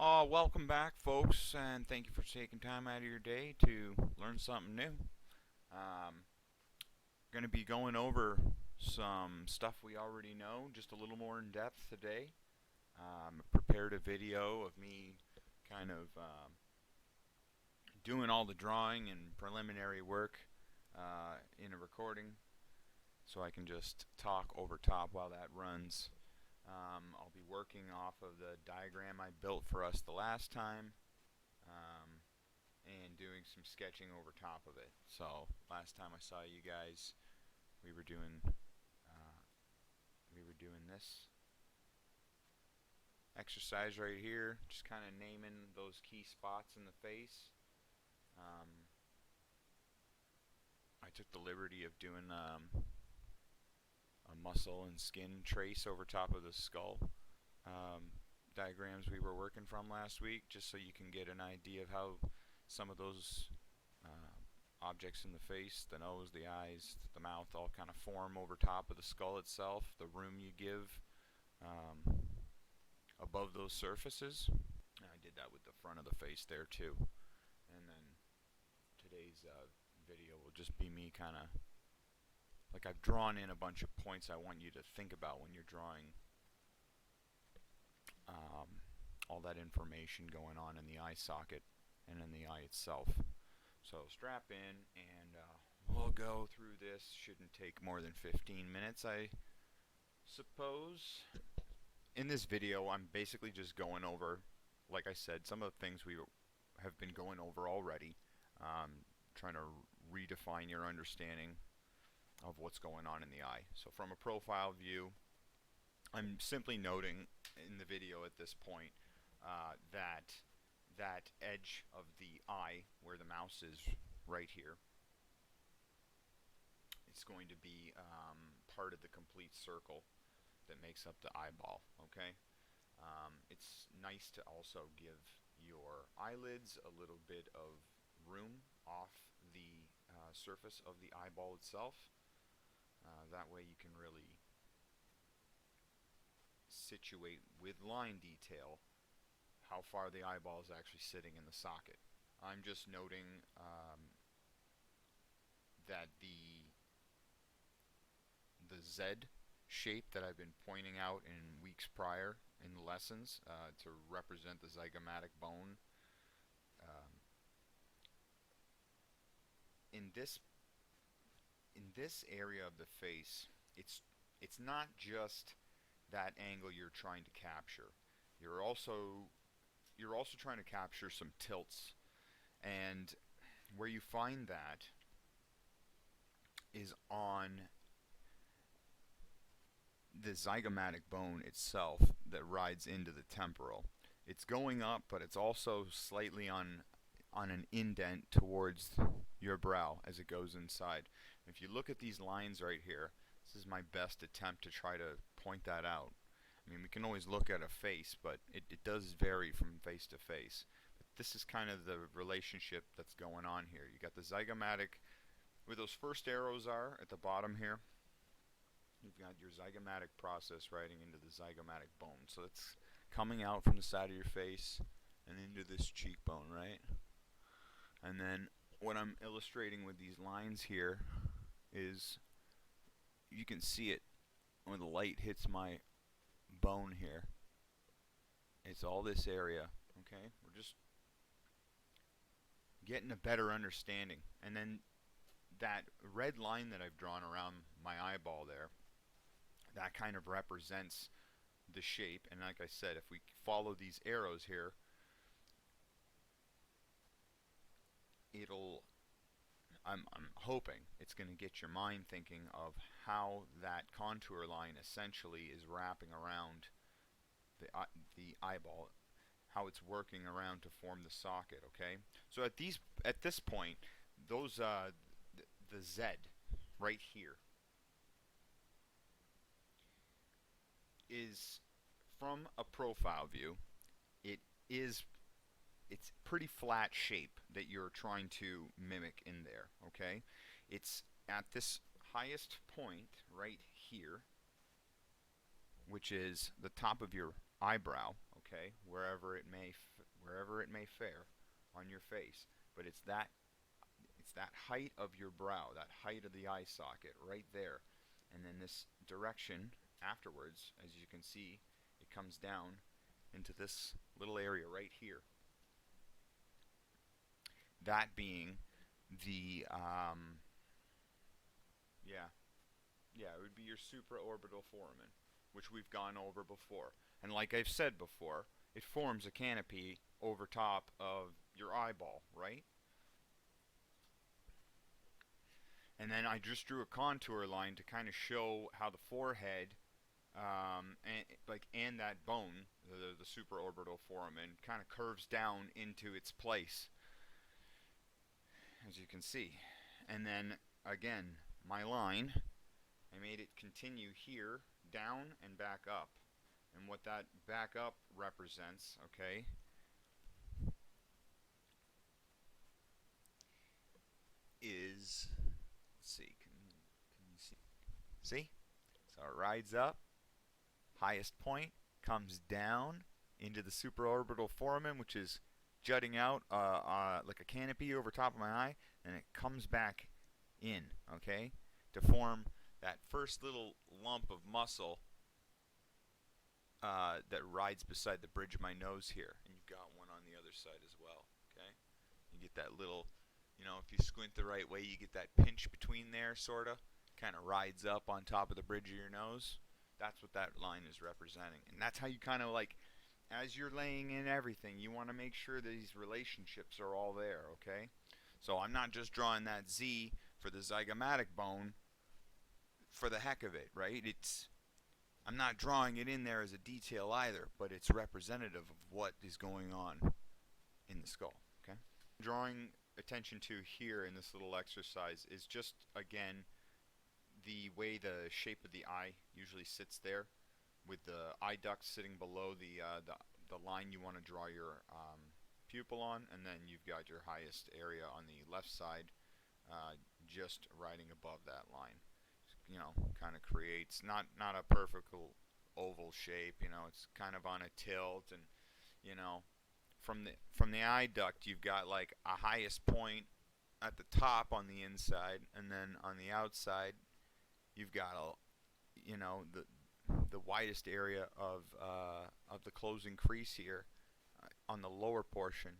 Welcome back, folks, and thank you for taking time out of your day to learn something new. Going to be going over some stuff we already know, just a little more in depth today. Prepared a video of me kind of doing all the drawing and preliminary work in a recording, so I can just talk over top while that runs. I'll be working off of the diagram I built for us the last time, and doing some sketching over top of it. So last time I saw you guys, we were doing this exercise right here, just kind of naming those key spots in the face. I took the liberty of doing a muscle and skin trace over top of the skull diagrams we were working from last week, just so you can get an idea of how some of those objects in the face, the nose, the eyes, the mouth, all kind of form over top of the skull itself, the room you give above those surfaces. And I did that with the front of the face there too. And then today's video will just be me kind of, like, I've drawn in a bunch of points I want you to think about when you're drawing all that information going on in the eye socket and in the eye itself. So strap in and we'll go through this. Shouldn't take more than 15 minutes, I suppose. In this video, I'm basically just going over, like I said, some of the things we have been going over already, trying to redefine your understanding of what's going on in the eye. So from a profile view, I'm simply noting in the video at this point that edge of the eye, where the mouse is right here, it's going to be part of the complete circle that makes up the eyeball. Okay, it's nice to also give your eyelids a little bit of room off the surface of the eyeball itself. That way you can really situate with line detail how far the eyeball is actually sitting in the socket. I'm just noting that the Z shape that I've been pointing out in weeks prior in the lessons to represent the zygomatic bone, in this area of the face, it's not just that angle you're trying to capture. You're also trying to capture some tilts, and where you find that is on the zygomatic bone itself that rides into the temporal. It's going up, but it's also slightly on an indent towards your brow as it goes inside. If you look at these lines right here, this is my best attempt to try to point that out. I mean, we can always look at a face, but it does vary from face to face. But this is kind of the relationship that's going on here. You got the zygomatic, where those first arrows are at the bottom here. You've got your zygomatic process riding into the zygomatic bone. So it's coming out from the side of your face and into this cheekbone, right? And then what I'm illustrating with these lines here is, you can see it when the light hits my bone here. It's all this area. Okay, we're just getting a better understanding. And then that red line that I've drawn around my eyeball there, that kind of represents the shape. And like I said, if we follow these arrows here, I'm hoping it's going to get your mind thinking of how that contour line essentially is wrapping around the eyeball, how it's working around to form the socket. Okay, so at this point, those the Z right here is, from a profile view, it's pretty flat shape that you're trying to mimic in there. Okay, it's at this highest point right here, which is the top of your eyebrow. Okay, wherever it may wherever it may fare on your face. But it's that height of your brow, that height of the eye socket right there. And then this direction afterwards, as you can see, it comes down into this little area right here. That being the, it would be your supraorbital foramen, which we've gone over before. And like I've said before, it forms a canopy over top of your eyeball, right? And then I just drew a contour line to kind of show how the forehead and that bone, the supraorbital foramen, kind of curves down into its place, as you can see. And then again, my line, I made it continue here, down and back up. And what that back up represents, okay, is, let's see, can you see? See? So it rides up, highest point, comes down into the supraorbital foramen, which is jutting out like a canopy over top of my eye, and it comes back in, okay, to form that first little lump of muscle that rides beside the bridge of my nose here. And you've got one on the other side as well, okay? You get that little, if you squint the right way, you get that pinch between there, sort of. Kind of rides up on top of the bridge of your nose. That's what that line is representing. And that's how you kind of like, as you're laying in everything, you want to make sure these relationships are all there, okay? So I'm not just drawing that Z for the zygomatic bone for the heck of it, right? I'm not drawing it in there as a detail either, but it's representative of what is going on in the skull, okay? Drawing attention to here in this little exercise is just, again, the way the shape of the eye usually sits there, with the eye duct sitting below the line you want to draw your pupil on, and then you've got your highest area on the left side just riding above that line. Kind of creates not a perfect oval shape. It's kind of on a tilt, and from the eye duct you've got like a highest point at the top on the inside, and then on the outside you've got the widest area of the closing crease here on the lower portion.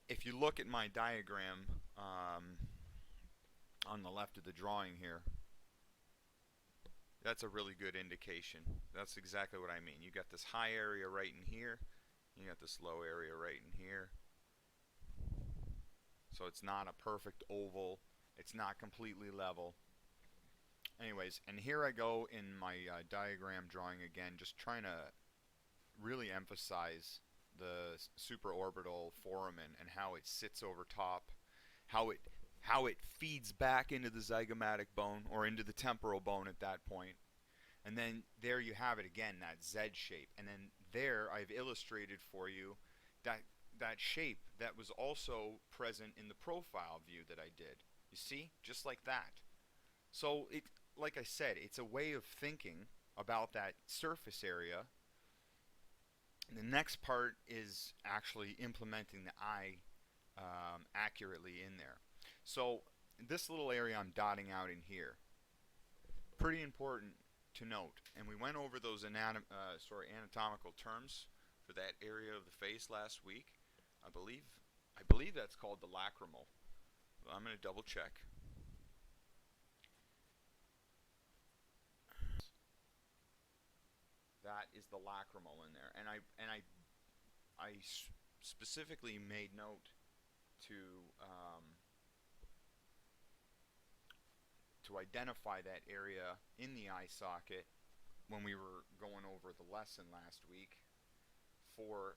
If you look at my diagram on the left of the drawing here, that's a really good indication. That's exactly what I mean. You got this high area right in here, you got this low area right in here. So it's not a perfect oval, it's not completely level. Anyways, and here I go in my diagram drawing again, just trying to really emphasize the supraorbital foramen and how it sits over top, how it feeds back into the zygomatic bone, or into the temporal bone at that point. And then there you have it again, that Z shape. And then there I've illustrated for you that shape that was also present in the profile view that I did. You see? Just like that. So like I said, it's a way of thinking about that surface area. And the next part is actually implementing the eye accurately in there. So this little area I'm dotting out in here, pretty important to note. And we went over those anatomical terms for that area of the face last week. I believe that's called the lacrimal. I'm going to double check. That is the lacrimal in there, and I specifically made note to identify that area in the eye socket when we were going over the lesson last week. For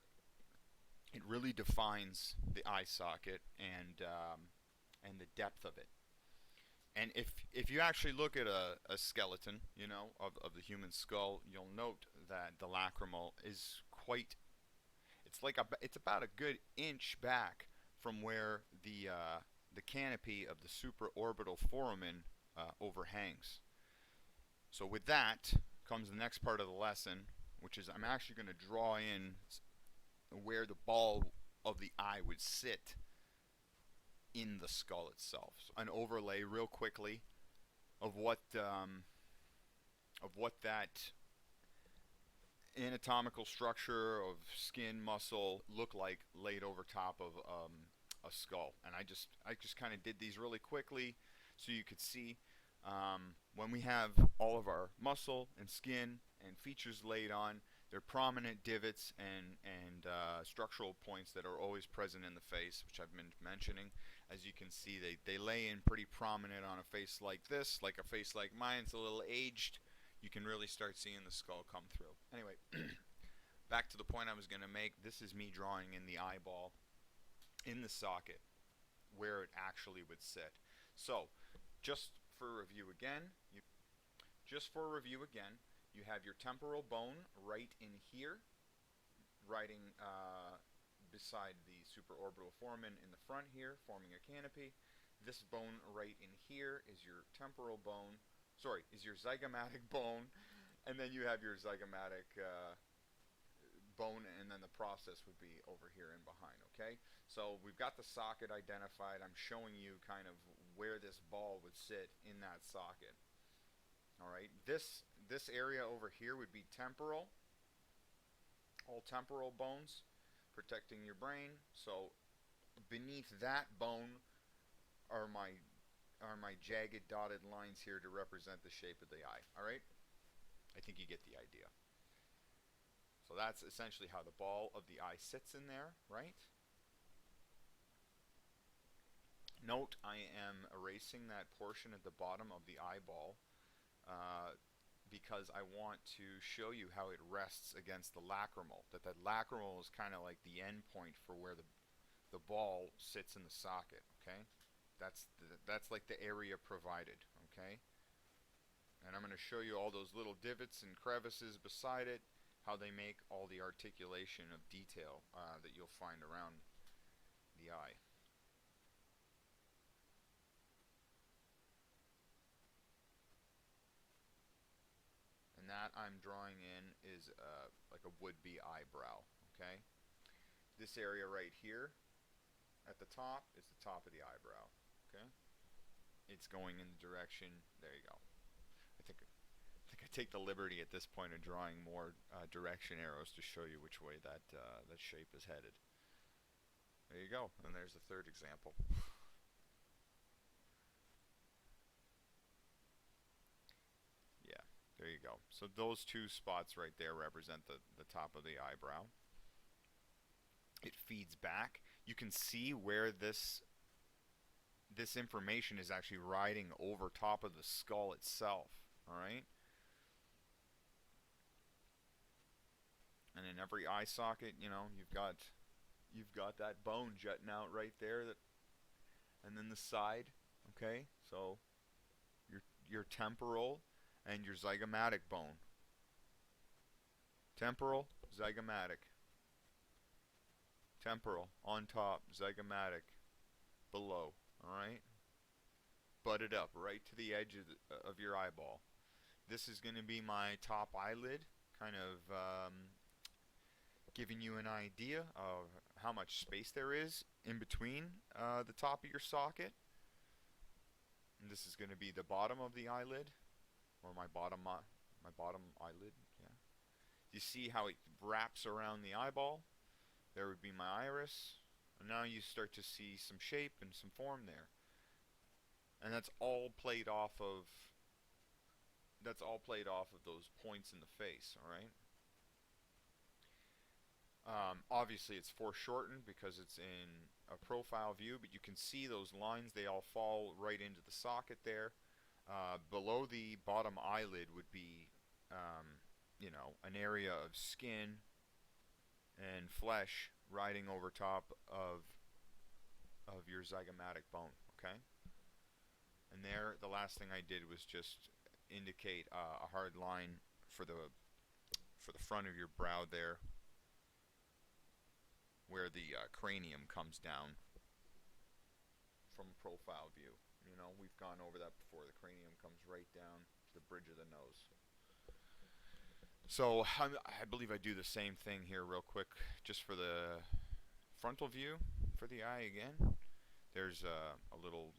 it really defines the eye socket and the depth of it. And if you actually look at a skeleton, of the human skull, you'll note that the lacrimal is it's about a good inch back from where the canopy of the supraorbital foramen overhangs. So with that comes the next part of the lesson, which is I'm actually going to draw in where the ball of the eye would sit in the skull itself. So an overlay real quickly of what that anatomical structure of skin, muscle look like laid over top of a skull. And I just kind of did these really quickly so you could see when we have all of our muscle and skin and features laid on, they're prominent divots and structural points that are always present in the face, which I've been mentioning. As you can see, they lay in pretty prominent on a face like this, like a face like mine. It's a little aged. You can really start seeing the skull come through. Anyway, back to the point I was going to make. This is me drawing in the eyeball in the socket where it actually would sit. So, just for review again, you have your temporal bone right in here, riding beside the supraorbital foramen in the front here, forming a canopy. This bone right in here is your temporal bone. Sorry, is your zygomatic bone, and then you have your zygomatic bone, and then the process would be over here and behind, okay? So we've got the socket identified. I'm showing you kind of where this ball would sit in that socket. All right, this area over here would be temporal, all temporal bones, protecting your brain. So beneath that bone are my jagged dotted lines here to represent the shape of the eye. All right, I think you get the idea. So that's essentially how the ball of the eye sits in there, right? Note I am erasing that portion at the bottom of the eyeball because I want to show you how it rests against the lacrimal. That lacrimal is kind of like the end point for where the ball sits in the socket, okay? That's like the area provided, okay? And I'm going to show you all those little divots and crevices beside it, how they make all the articulation of detail that you'll find around the eye. And that I'm drawing in is like a would-be eyebrow, okay? This area right here at the top is the top of the eyebrow, okay? It's going in the direction, there you go. I think I take the liberty at this point of drawing more direction arrows to show you which way that shape is headed. There you go, and there's the third example. Yeah, there you go. So those two spots right there represent the top of the eyebrow. It feeds back. You can see where this information is actually riding over top of the skull itself, all right? And in every eye socket, you know, you've got that bone jutting out right there, and then the side, okay? So your temporal and your zygomatic bone. Temporal, zygomatic. Temporal on top, zygomatic below, all right? Butted up right to the edge of your eyeball. This is going to be my top eyelid, kind of giving you an idea of how much space there is in between the top of your socket. And this is going to be the bottom of the eyelid, or my bottom eyelid. Yeah. You see how it wraps around the eyeball? There would be my iris, and now you start to see some shape and some form there. And that's all played off of those points in the face, all right? Obviously it's foreshortened because it's in a profile view, but you can see those lines, they all fall right into the socket there. Below the bottom eyelid would be, you know, an area of skin and flesh riding over top of your zygomatic bone, okay? And there, the last thing I did was just indicate a hard line for the front of your brow there, where the cranium comes down from a profile view. You know, we've gone over that before. The cranium comes right down to the bridge of the nose. So I believe I do the same thing here real quick, just for the frontal view for the eye again. There's a little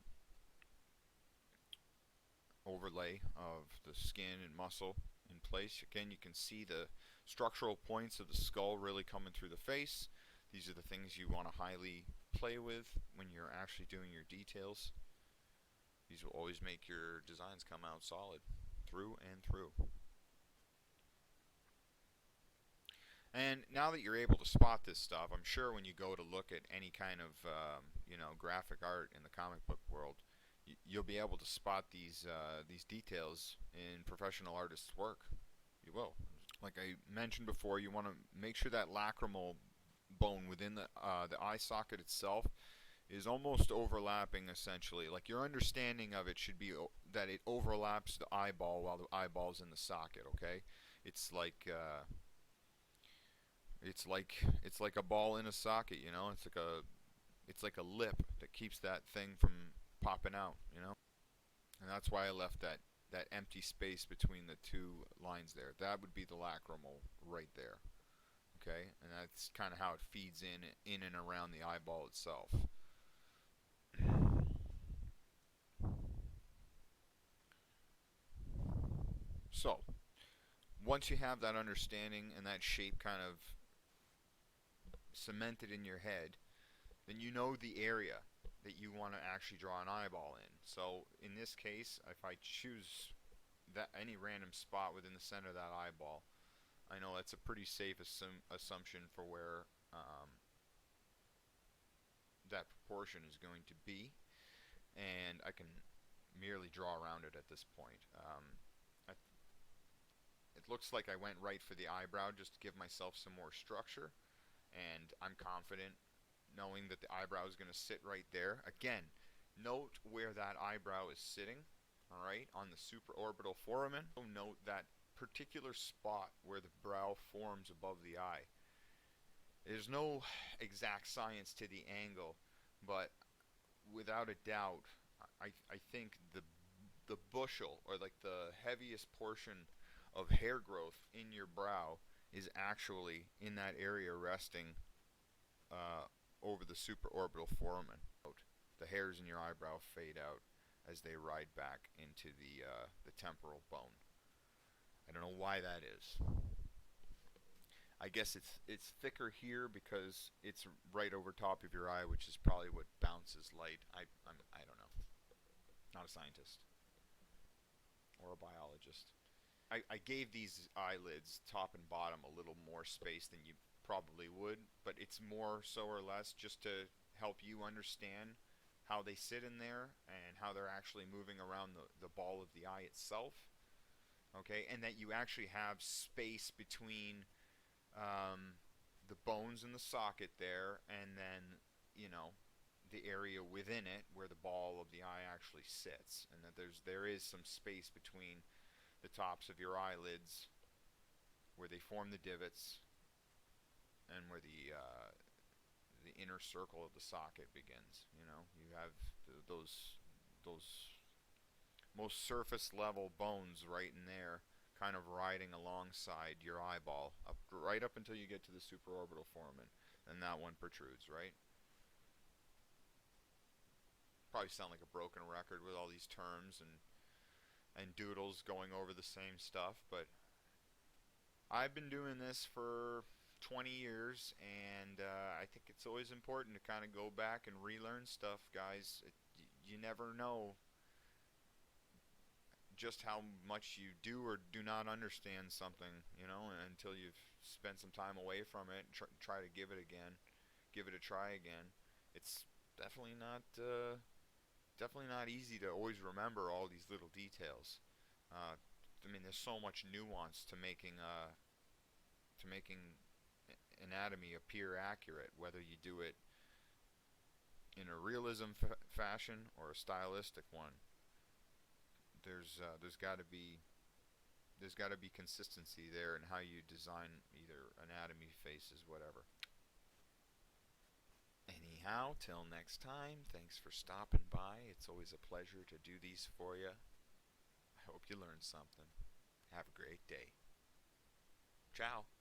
overlay of the skin and muscle in place. Again, you can see the structural points of the skull really coming through the face. These are the things you want to highly play with when you're actually doing your details. These will always make your designs come out solid through and through. And now that you're able to spot this stuff, I'm sure when you go to look at any kind of graphic art in the comic book world, you'll be able to spot these details in professional artists' work. You will. Like I mentioned before, you want to make sure that lacrimal bone within the eye socket itself is almost overlapping, essentially. Like your understanding of it should be that it overlaps the eyeball while the eyeball's in the socket. Okay, it's like it's like a ball in a socket. You know, it's like a lip that keeps that thing from popping out. You know, and that's why I left that empty space between the two lines there. That would be the lacrimal right there. Okay, and that's kind of how it feeds in and around the eyeball itself. So, once you have that understanding and that shape kind of cemented in your head, then you know the area that you want to actually draw an eyeball in. So, in this case, if I choose that any random spot within the center of that eyeball, I know that's a pretty safe assumption for where that proportion is going to be, and I can merely draw around it at this point. It looks like I went right for the eyebrow just to give myself some more structure, and I'm confident knowing that the eyebrow is going to sit right there. Again, note where that eyebrow is sitting, all right, on the supraorbital foramen. So note that particular spot where the brow forms above the eye. There's no exact science to the angle, but without a doubt, I think the bushel, or like the heaviest portion of hair growth in your brow, is actually in that area resting uh, over the supraorbital foramen. The hairs in your eyebrow fade out as they ride back into the temporal bone. I don't know why that is. I guess it's thicker here because it's right over top of your eye, which is probably what bounces light. I don't know. Not a scientist or a biologist. I gave these eyelids, top and bottom, a little more space than you probably would, but it's more so or less just to help you understand how they sit in there and how they're actually moving around the ball of the eye itself. Okay, and that you actually have space between the bones in the socket there, and then, you know, the area within it where the ball of the eye actually sits, and that there is some space between the tops of your eyelids where they form the divots and where the inner circle of the socket begins. You know, you have those most surface level bones right in there, kind of riding alongside your eyeball, right up until you get to the supraorbital foramen, and that one protrudes, right? Probably sound like a broken record with all these terms and doodles going over the same stuff, but I've been doing this for 20 years, and I think it's always important to kind of go back and relearn stuff, guys. You never know just how much you do or do not understand something, you know, until you've spent some time away from it and try to give it a try again. It's definitely definitely not easy to always remember all these little details. I mean, there's so much nuance to making anatomy appear accurate, whether you do it in a realism fashion or a stylistic one. There's got to be consistency there in how you design either anatomy, faces, whatever. Anyhow, till next time, thanks for stopping by. It's always a pleasure to do these for you. I hope you learned something. Have a great day. Ciao.